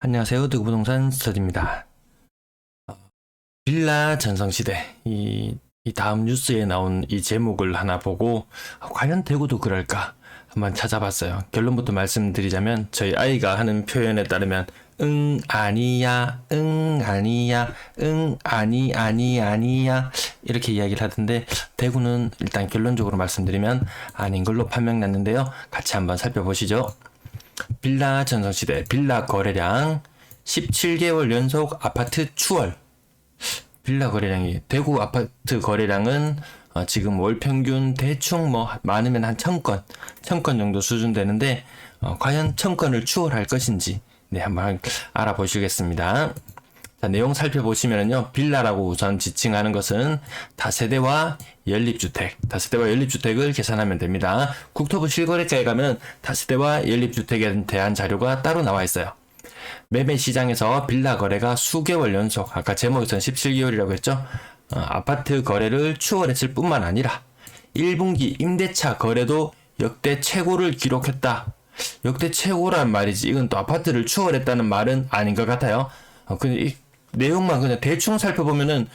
안녕하세요. 드부동산 스터디입니다. 빌라 전성시대 이 다음 뉴스에 나온 이 제목을 하나 보고 과연 대구도 그럴까 한번 찾아봤어요. 결론부터 말씀드리자면 저희 아이가 하는 표현에 따르면 응 아니야 응 아니야 응 아니야 이렇게 이야기를 하던데 대구는 일단 결론적으로 말씀드리면 아닌 걸로 판명났는데요. 같이 한번 살펴보시죠. 빌라 전성시대 빌라 거래량 17개월 연속 아파트 추월. 빌라 거래량이 대구 아파트 거래량은 지금 월 평균 대충 뭐 많으면 한 1000건 정도 수준 되는데 과연 1000건을 추월할 것인지 한번 알아보시겠습니다. 자, 내용 살펴보시면요. 빌라라고 우선 지칭하는 것은 다세대와 연립주택을 계산하면 됩니다. 국토부 실거래가에 가면 다세대와 연립주택에 대한 자료가 따로 나와 있어요. 매매 시장에서 빌라 거래가 수개월 연속, 아까 제목에서는 17개월이라고 했죠. 아파트 거래를 추월했을 뿐만 아니라 1분기 임대차 거래도 역대 최고를 기록했다. 역대 최고란 말이지 이건 또 아파트를 추월했다는 말은 아닌 것 같아요. 근데 이 내용만 그냥 대충 살펴보면은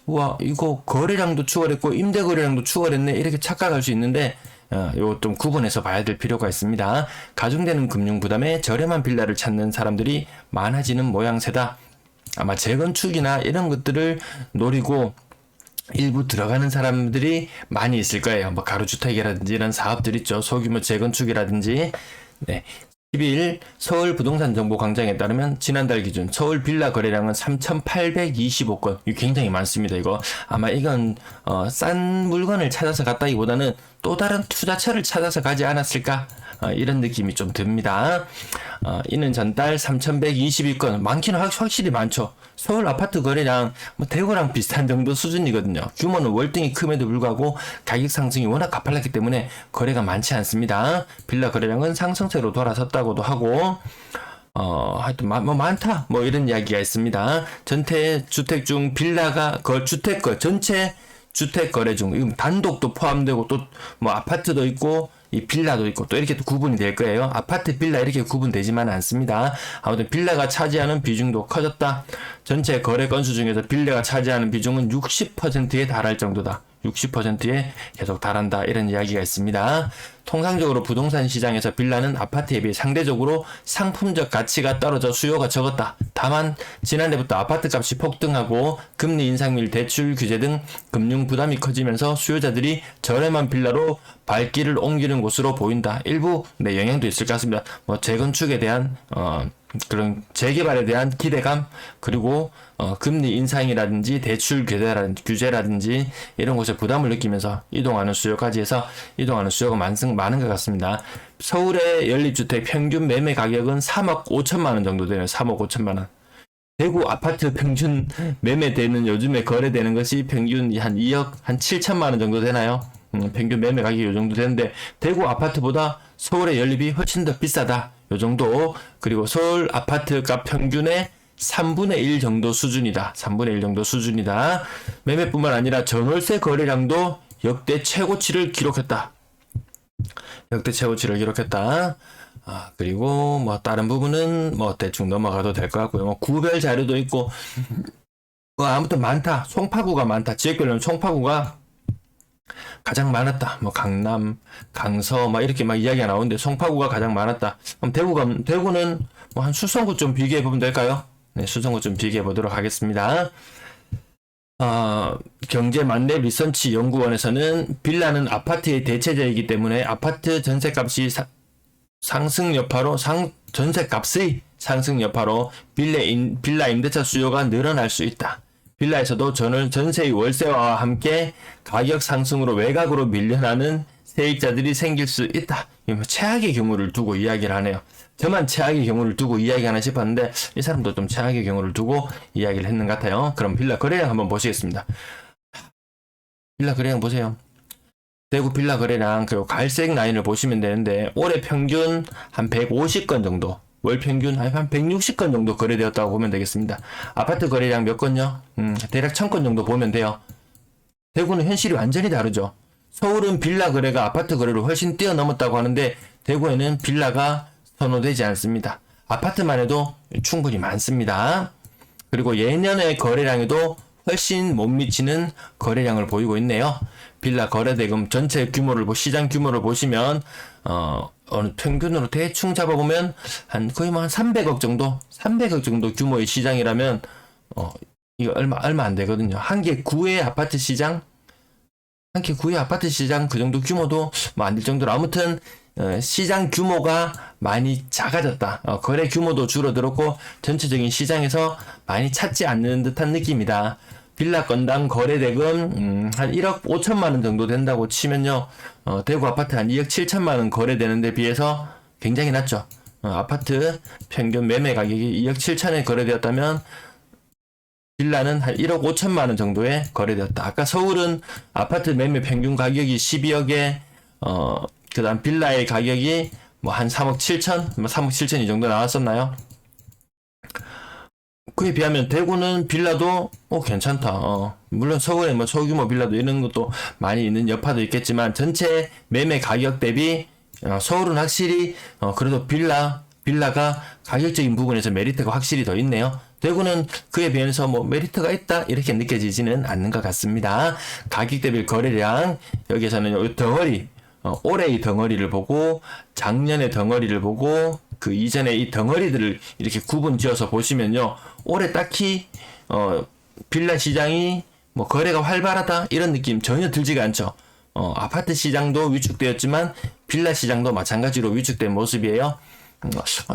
와 이거 거래량도 추월했고 임대 거래량도 추월했네 이렇게 착각할 수 있는데 이거 좀 구분해서 봐야 될 필요가 있습니다. 가중되는 금융 부담에 저렴한 빌라를 찾는 사람들이 많아지는 모양새다. 아마 재건축이나 이런 것들을 노리고 일부 들어가는 사람들이 많이 있을 거예요. 뭐 가로주택이라든지 이런 사업들 있죠. 소규모 재건축이라든지. 네. 12일 서울 부동산 정보 광장에 따르면 지난달 기준 서울 빌라 거래량은 3,825건. 이거 굉장히 많습니다. 이거 아마 이건 싼 물건을 찾아서 갔다기보다는 또 다른 투자처를 찾아서 가지 않았을까? 이런 느낌이 좀 듭니다. 이는 전달 3,122건. 많기는 확실히 많죠. 서울 아파트 거래량 뭐 대구랑 비슷한 정도 수준이거든요. 규모는 월등히 큼에도 불구하고 가격 상승이 워낙 가팔랐기 때문에 거래가 많지 않습니다. 빌라 거래량은 상승세로 돌아섰다고도 하고 하여튼 많다 뭐 이런 이야기가 있습니다. 전체 주택 중 빌라가 전체 주택 거래 중 단독도 포함되고 또 뭐 아파트도 있고 이 빌라도 있고 또 이렇게 또 구분이 될 거예요. 아파트 빌라 이렇게 구분되지만 않습니다. 아무튼 빌라가 차지하는 비중도 커졌다. 전체 거래 건수 중에서 빌라가 차지하는 비중은 60%에 달할 정도다. 60%에 계속 달한다 이런 이야기가 있습니다. 통상적으로 부동산 시장에서 빌라는 아파트에 비해 상대적으로 상품적 가치가 떨어져 수요가 적었다. 다만 지난해부터 아파트 값이 폭등하고 금리 인상 및 대출 규제 등 금융 부담이 커지면서 수요자들이 저렴한 빌라로 발길을 옮기는 곳으로 보인다. 일부 영향도 있을 것 같습니다. 뭐 재건축에 대한 그런 재개발에 대한 기대감 그리고 금리 인상이라든지 대출 규제라든지 이런 곳에 부담을 느끼면서 이동하는 수요까지 해서 이동하는 수요가 많은 것 같습니다. 서울의 연립주택 평균 매매 가격은 3억 5천만 원 정도 되네요. 3억 5천만 원. 대구 아파트 평균 매매되는 요즘에 거래되는 것이 평균 한 2억 한 7천만 원 정도 되나요? 평균 매매 가격이 요 정도 되는데 대구 아파트보다 서울의 연립이 훨씬 더 비싸다. 요 정도. 그리고 서울 아파트 값 평균의 3분의 1 정도 수준이다. 3분의 1 정도 수준이다. 매매뿐만 아니라 전월세 거래량도 역대 최고치를 기록했다. 역대 최고치를 기록했다. 그리고 뭐 다른 부분은 뭐 대충 넘어가도 될 것 같고요. 뭐 구별 자료도 있고 아무튼 많다. 송파구가 많다. 지역별로는 송파구가 가장 많았다. 뭐 강남, 강서 막 이렇게 막 이야기가 나오는데 송파구가 가장 많았다. 그럼 대구는 뭐 한 수성구 좀 비교해 보면 될까요? 네, 수성구 좀 비교해 보도록 하겠습니다. 경제 만렙 리서치 연구원에서는 빌라는 아파트의 대체제이기 때문에 아파트 전세값이 전세값의 상승 여파로 빌라 임대차 수요가 늘어날 수 있다. 빌라에서도 전세의 월세와 함께 가격 상승으로 외곽으로 밀려나는 세입자들이 생길 수 있다. 최악의 경우를 두고 이야기를 하네요. 저만 최악의 경우를 두고 이야기하나 싶었는데 이 사람도 좀 최악의 경우를 두고 이야기를 했는 것 같아요. 그럼 빌라 거래량 한번 보시겠습니다. 빌라 거래량 보세요. 대구 빌라 거래량 그리고 갈색 라인을 보시면 되는데 올해 평균 한 150건 정도 월 평균 한 160건 정도 거래되었다고 보면 되겠습니다. 아파트 거래량 몇 건요? 대략 1000건 정도 보면 돼요. 대구는 현실이 완전히 다르죠. 서울은 빌라 거래가 아파트 거래를 훨씬 뛰어넘었다고 하는데 대구에는 빌라가 선호되지 않습니다. 아파트만 해도 충분히 많습니다. 그리고 예년의 거래량에도 훨씬 못 미치는 거래량을 보이고 있네요. 빌라 거래대금 전체 규모를 시장 규모를 보시면 어느 평균으로 대충 잡아보면 한 거의 뭐 한 300억 정도 규모의 시장이라면 이거 얼마 안 되거든요. 한 개 구의 아파트 시장 그 정도 규모도 뭐 안 될 정도로 아무튼 시장 규모가 많이 작아졌다. 거래 규모도 줄어들었고 전체적인 시장에서 많이 찾지 않는 듯한 느낌이다. 빌라 건당 거래대금 한 1억 5천만 원 정도 된다고 치면요. 대구 아파트 한 2억 7천만 원 거래되는데 비해서 굉장히 낮죠. 아파트 평균 매매 가격이 2억 7천에 거래되었다면 빌라는 한 1억 5천만 원 정도에 거래되었다. 아까 서울은 아파트 매매 평균 가격이 12억에 그 다음 빌라의 가격이 뭐 한 3억 7천, 3억 7천 이 정도 나왔었나요? 그에 비하면 대구는 빌라도 괜찮다. 물론 서울에 뭐 소규모 빌라도 이런 것도 많이 있는 여파도 있겠지만 전체 매매 가격 대비 서울은 확실히 그래도 빌라가 가격적인 부분에서 메리트가 확실히 더 있네요. 대구는 그에 비해서 뭐 메리트가 있다 이렇게 느껴지지는 않는 것 같습니다. 가격 대비 거래량 여기에서는 이 덩어리 올해의 덩어리를 보고 작년의 덩어리를 보고 그 이전에 이 덩어리들을 이렇게 구분 지어서 보시면요. 올해 딱히 빌라 시장이 뭐 거래가 활발하다 이런 느낌 전혀 들지가 않죠. 아파트 시장도 위축되었지만 빌라 시장도 마찬가지로 위축된 모습이에요.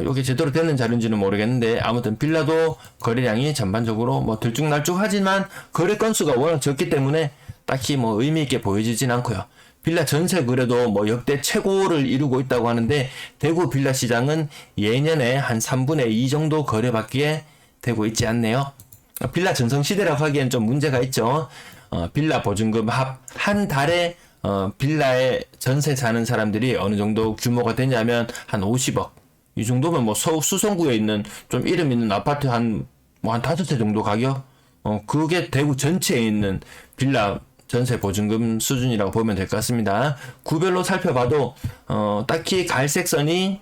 이게 제대로 되는 자료인지는 모르겠는데 아무튼 빌라도 거래량이 전반적으로 뭐 들쭉날쭉하지만 거래 건수가 워낙 적기 때문에 딱히 뭐 의미 있게 보여지진 않고요. 빌라 전세 거래도 뭐 역대 최고를 이루고 있다고 하는데 대구 빌라 시장은 예년에 한 3분의 2 정도 거래밖에 되고 있지 않네요. 빌라 전성시대라고 하기엔 좀 문제가 있죠. 빌라 보증금 한 달에 빌라에 전세 사는 사람들이 어느 정도 규모가 되냐면 한 50억. 이 정도면 뭐 서울 수성구에 있는 좀 이름 있는 아파트 한 5채 정도 가격? 그게 대구 전체에 있는 빌라 전세 보증금 수준이라고 보면 될 것 같습니다. 구별로 살펴봐도 딱히 갈색선이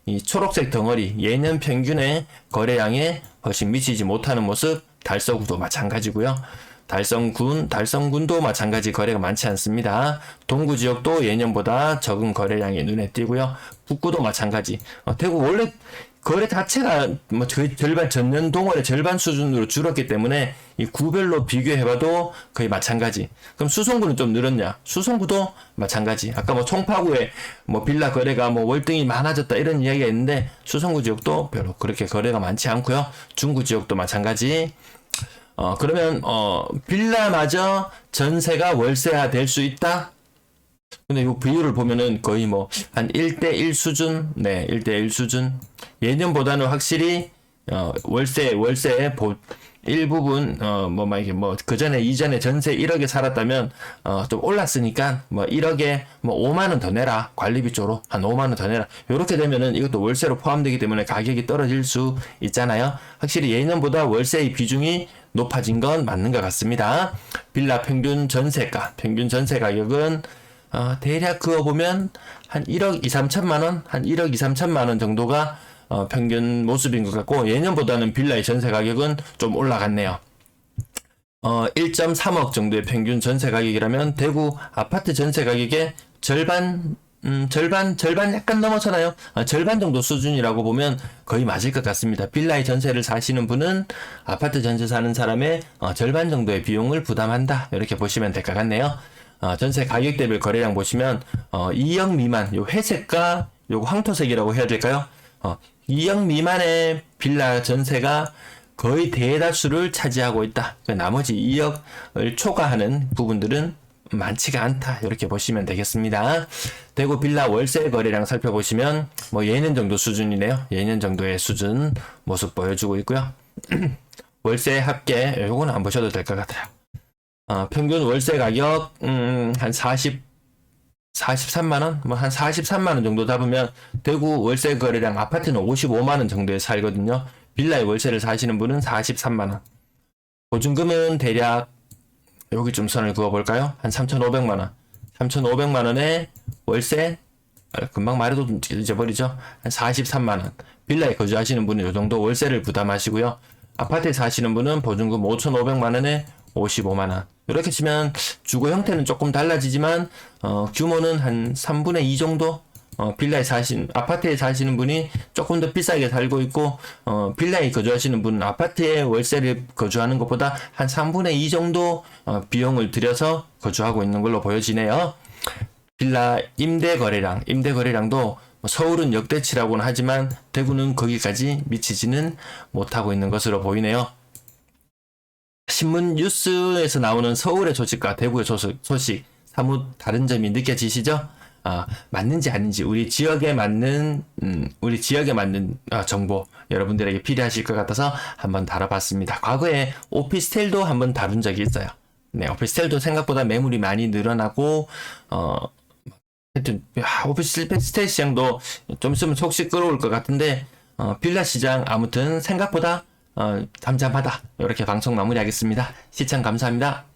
이 초록색 덩어리 예년 평균의 거래량에 훨씬 미치지 못하는 모습. 달서구도 마찬가지고요. 달성군도 마찬가지 거래가 많지 않습니다. 동구 지역도 예년보다 적은 거래량이 눈에 띄고요. 북구도 마찬가지. 대구 원래 거래 자체가 뭐 절반 전년 동월의 절반 수준으로 줄었기 때문에 이 구별로 비교해봐도 거의 마찬가지. 그럼 수성구는 좀 늘었냐? 수성구도 마찬가지. 아까 뭐 송파구에 뭐 빌라 거래가 뭐 월등히 많아졌다 이런 이야기가 있는데 수성구 지역도 별로 그렇게 거래가 많지 않고요. 중구 지역도 마찬가지. 그러면 빌라마저 전세가 월세화 될 수 있다? 근데 이 비율을 보면은 거의 뭐 한 1대1 수준, 네, 1대1 수준. 예년보다는 확실히 월세 일부분 그 전에 이전에 전세 1억에 살았다면 좀 올랐으니까 뭐 1억에 뭐 5만 원 더 내라. 관리비 쪽으로 한 5만 원 더 내라. 요렇게 되면은 이것도 월세로 포함되기 때문에 가격이 떨어질 수 있잖아요. 확실히 예년보다 월세의 비중이 높아진 건 맞는 것 같습니다. 빌라 평균 전세 가격은 대략 그어보면 한 1억 2, 3천만 원, 한 1억 2, 3천만 원 정도가 평균 모습인 것 같고 예년보다는 빌라의 전세 가격은 좀 올라갔네요. 1.3억 정도의 평균 전세 가격이라면 대구 아파트 전세 가격의 절반 약간 넘어서나요? 절반 정도 수준이라고 보면 거의 맞을 것 같습니다. 빌라의 전세를 사시는 분은 아파트 전세 사는 사람의 절반 정도의 비용을 부담한다. 이렇게 보시면 될 것 같네요. 전세 가격 대비 거래량 보시면 2억 미만, 요 회색과 요 황토색이라고 해야 될까요? 2억 미만의 빌라 전세가 거의 대다수를 차지하고 있다. 나머지 2억을 초과하는 부분들은 많지가 않다. 이렇게 보시면 되겠습니다. 대구 빌라 월세 거래량 살펴보시면 뭐 예년 정도 수준이네요. 예년 정도의 수준 모습 보여주고 있고요. 월세 합계 요거는 안 보셔도 될 것 같아요. 평균 월세 가격 한 43만원? 뭐 한 43만원 정도 잡으면 대구 월세 거래량 아파트는 55만원 정도에 살거든요. 빌라의 월세를 사시는 분은 43만원. 보증금은 대략 여기 좀 선을 그어볼까요? 한 3,500만원. 3,500만원에 월세 금방 말해도 잊어버리죠. 한 43만 원. 빌라에 거주하시는 분은 이 정도 월세를 부담하시고요. 아파트에 사시는 분은 보증금 5,500만 원에 55만 원. 이렇게 치면 주거 형태는 조금 달라지지만 규모는 한 3분의 2 정도. 아파트에 사시는 분이 조금 더 비싸게 살고 있고, 빌라에 거주하시는 분은 아파트에 월세를 거주하는 것보다 한 3분의 2 정도, 비용을 들여서 거주하고 있는 걸로 보여지네요. 빌라 임대거래량도 서울은 역대치라고는 하지만 대구는 거기까지 미치지는 못하고 있는 것으로 보이네요. 신문 뉴스에서 나오는 서울의 소식과 대구의 소식 사뭇 다른 점이 느껴지시죠? 맞는지 아닌지 우리 지역에 맞는 정보 여러분들에게 필요하실 것 같아서 한번 다뤄봤습니다. 과거에 오피스텔도 한번 다룬 적이 있어요. 네, 오피스텔도 생각보다 매물이 많이 늘어나고 하여튼 오피스텔 시장도 좀 있으면 속시 끌어올 것 같은데 빌라 시장 아무튼 생각보다 잠잠하다. 이렇게 방송 마무리하겠습니다. 시청 감사합니다.